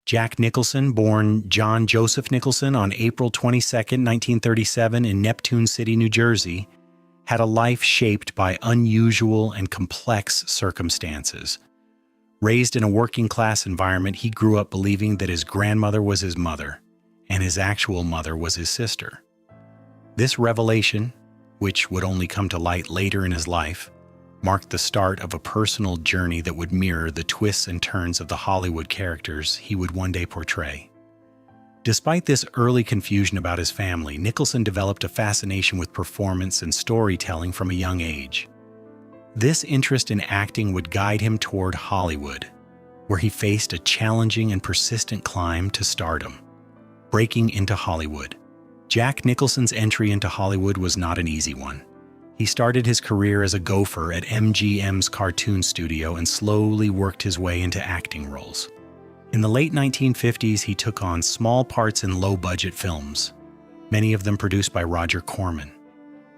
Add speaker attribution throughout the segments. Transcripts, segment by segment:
Speaker 1: Jack Nicholson, born John Joseph Nicholson on April 22, 1937 in Neptune City, New Jersey, had a life shaped by unusual and complex circumstances. Raised in a working-class environment, he grew up believing that his grandmother was his mother, and his actual mother was his sister. This revelation, which would only come to light later in his life, marked the start of a personal journey that would mirror the twists and turns of the Hollywood characters he would one day portray. Despite this early confusion about his family, Nicholson developed a fascination with performance and storytelling from a young age. This interest in acting would guide him toward Hollywood, where he faced a challenging and persistent climb to stardom. Breaking into Hollywood. Jack Nicholson's entry into Hollywood was not an easy one. He started his career as a gopher at MGM's cartoon studio and slowly worked his way into acting roles. In the late 1950s, he took on small parts in low-budget films, many of them produced by Roger Corman.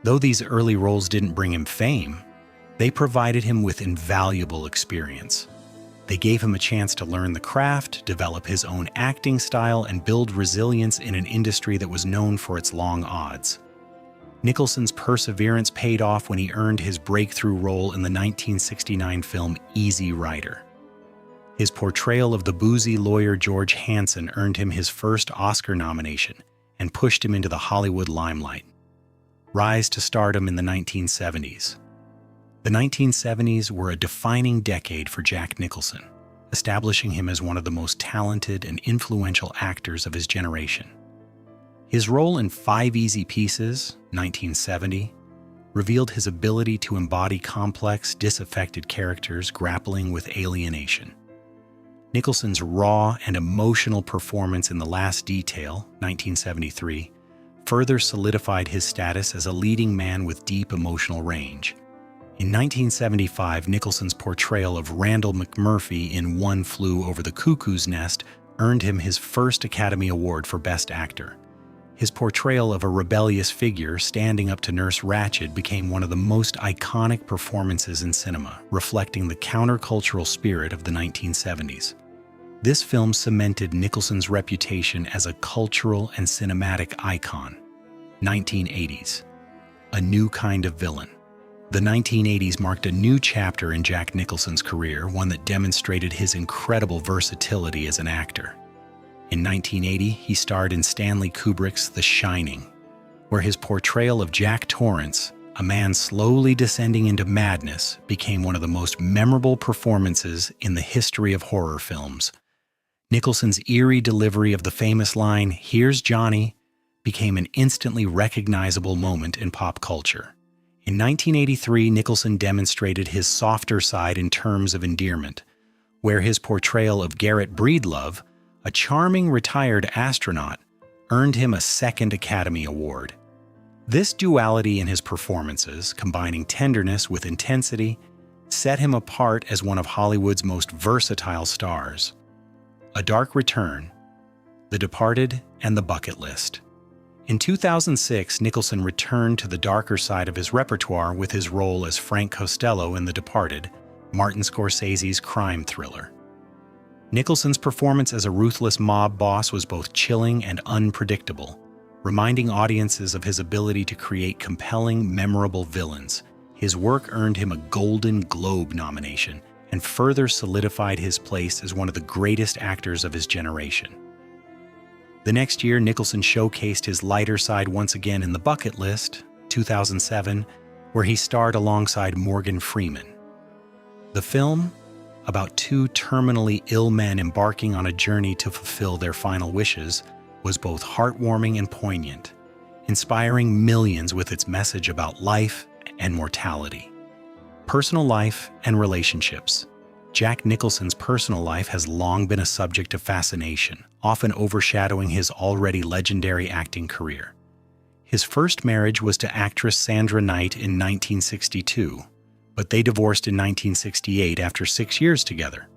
Speaker 1: Though these early roles didn't bring him fame, they provided him with invaluable experience. They gave him a chance to learn the craft, develop his own acting style, and build resilience in an industry that was known for its long odds. Nicholson's perseverance paid off when he earned his breakthrough role in the 1969 film Easy Rider. His portrayal of the boozy lawyer George Hanson earned him his first Oscar nomination and pushed him into the Hollywood limelight. Rise to stardom in the 1970s. The 1970s were a defining decade for Jack Nicholson, establishing him as one of the most talented and influential actors of his generation. His role in Five Easy Pieces, 1970, revealed his ability to embody complex, disaffected characters grappling with alienation. Nicholson's raw and emotional performance in The Last Detail, 1973, further solidified his status as a leading man with deep emotional range. In 1975, Nicholson's portrayal of Randall McMurphy in One Flew Over the Cuckoo's Nest earned him his first Academy Award for Best Actor. His portrayal of a rebellious figure standing up to Nurse Ratched became one of the most iconic performances in cinema, reflecting the countercultural spirit of the 1970s. This film cemented Nicholson's reputation as a cultural and cinematic icon. 1980s. A new kind of villain. The 1980s marked a new chapter in Jack Nicholson's career, one that demonstrated his incredible versatility as an actor. In 1980, he starred in Stanley Kubrick's The Shining, where his portrayal of Jack Torrance, a man slowly descending into madness, became one of the most memorable performances in the history of horror films. Nicholson's eerie delivery of the famous line, "Here's Johnny," became an instantly recognizable moment in pop culture. In 1983, Nicholson demonstrated his softer side in terms of endearment, where his portrayal of Garrett Breedlove, a charming retired astronaut, earned him a second Academy Award. This duality in his performances, combining tenderness with intensity, set him apart as one of Hollywood's most versatile stars. A Dark Return, The Departed, and The Bucket List. In 2006, Nicholson returned to the darker side of his repertoire with his role as Frank Costello in The Departed, Martin Scorsese's crime thriller. Nicholson's performance as a ruthless mob boss was both chilling and unpredictable, reminding audiences of his ability to create compelling, memorable villains. His work earned him a Golden Globe nomination and further solidified his place as one of the greatest actors of his generation. The next year, Nicholson showcased his lighter side once again in The Bucket List, 2007, where he starred alongside Morgan Freeman. The film, about two terminally ill men embarking on a journey to fulfill their final wishes, was both heartwarming and poignant, inspiring millions with its message about life and mortality. Personal life and relationships. Jack Nicholson's personal life has long been a subject of fascination, often overshadowing his already legendary acting career. His first marriage was to actress Sandra Knight in 1962, but they divorced in 1968 after 6 years together.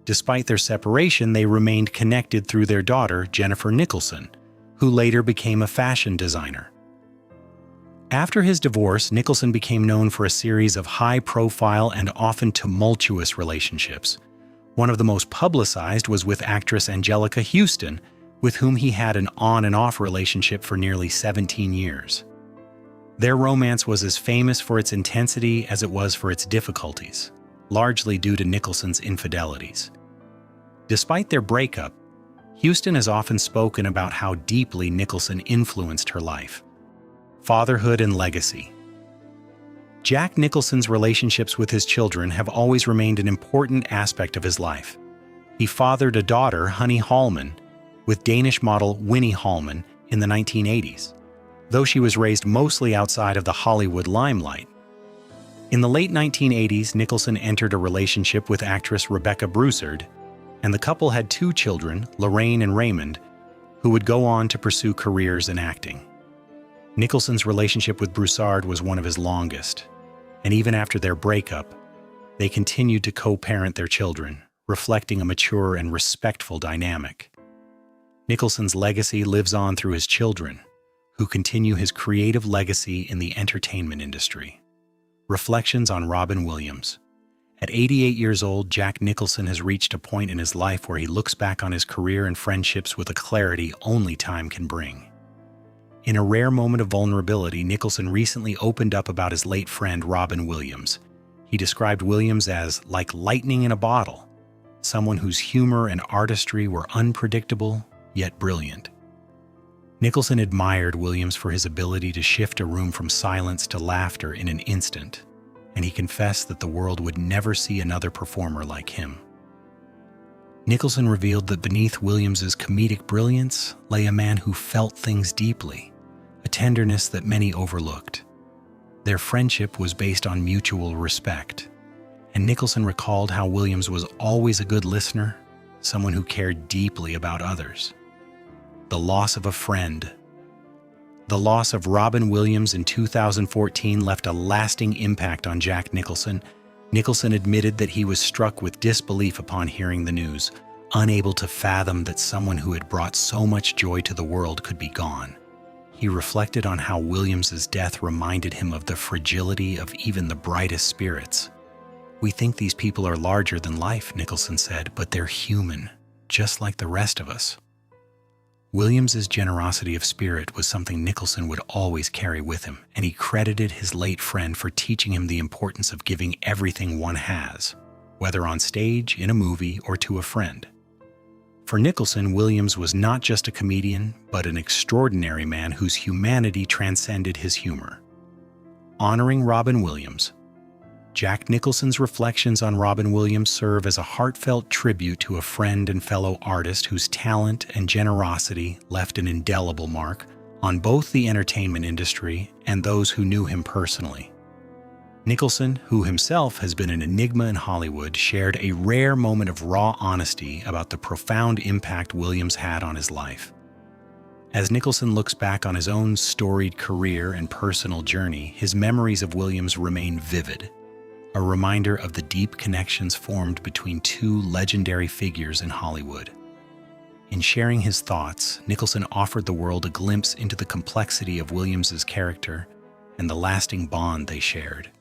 Speaker 1: Despite their separation, they remained connected through their daughter, Jennifer Nicholson, who later became a fashion designer. After his divorce, Nicholson became known for a series of high-profile and often tumultuous relationships, One of the most publicized was with actress Angelica Houston, with whom he had an on and off relationship for nearly 17 years. Their romance was as famous for its intensity as it was for its difficulties, largely due to Nicholson's infidelities. Despite their breakup, Houston has often spoken about how deeply Nicholson influenced her life. Fatherhood and legacy. Jack Nicholson's relationships with his children have always remained an important aspect of his life. He fathered a daughter, Honey Hallman, with Danish model Winnie Hallman in the 1980s, though she was raised mostly outside of the Hollywood limelight. In the late 1980s, Nicholson entered a relationship with actress Rebecca Broussard, and the couple had 2 children, Lorraine and Raymond, who would go on to pursue careers in acting. Nicholson's relationship with Broussard was one of his longest, and even after their breakup, they continued to co-parent their children, reflecting a mature and respectful dynamic. Nicholson's legacy lives on through his children, who continue his creative legacy in the entertainment industry. Reflections on Robin Williams. At 88 years old, Jack Nicholson has reached a point in his life where he looks back on his career and friendships with a clarity only time can bring. In a rare moment of vulnerability, Nicholson recently opened up about his late friend Robin Williams. He described Williams as like lightning in a bottle, someone whose humor and artistry were unpredictable yet brilliant. Nicholson admired Williams for his ability to shift a room from silence to laughter in an instant, and he confessed that the world would never see another performer like him. Nicholson revealed that beneath Williams's comedic brilliance lay a man who felt things deeply, a tenderness that many overlooked. Their friendship was based on mutual respect, and Nicholson recalled how Williams was always a good listener, someone who cared deeply about others. The loss of a friend. The loss of Robin Williams in 2014 left a lasting impact on Jack Nicholson. Nicholson admitted that he was struck with disbelief upon hearing the news, unable to fathom that someone who had brought so much joy to the world could be gone. He reflected on how Williams's death reminded him of the fragility of even the brightest spirits. "We think these people are larger than life," Nicholson said, "but they're human, just like the rest of us." Williams's generosity of spirit was something Nicholson would always carry with him, and he credited his late friend for teaching him the importance of giving everything one has, whether on stage, in a movie, or to a friend. For Nicholson, Williams was not just a comedian, but an extraordinary man whose humanity transcended his humor. Honoring Robin Williams. Jack Nicholson's reflections on Robin Williams serve as a heartfelt tribute to a friend and fellow artist whose talent and generosity left an indelible mark on both the entertainment industry and those who knew him personally. Nicholson, who himself has been an enigma in Hollywood, shared a rare moment of raw honesty about the profound impact Williams had on his life. As Nicholson looks back on his own storied career and personal journey, his memories of Williams remain vivid, a reminder of the deep connections formed between 2 legendary figures in Hollywood. In sharing his thoughts, Nicholson offered the world a glimpse into the complexity of Williams's character and the lasting bond they shared.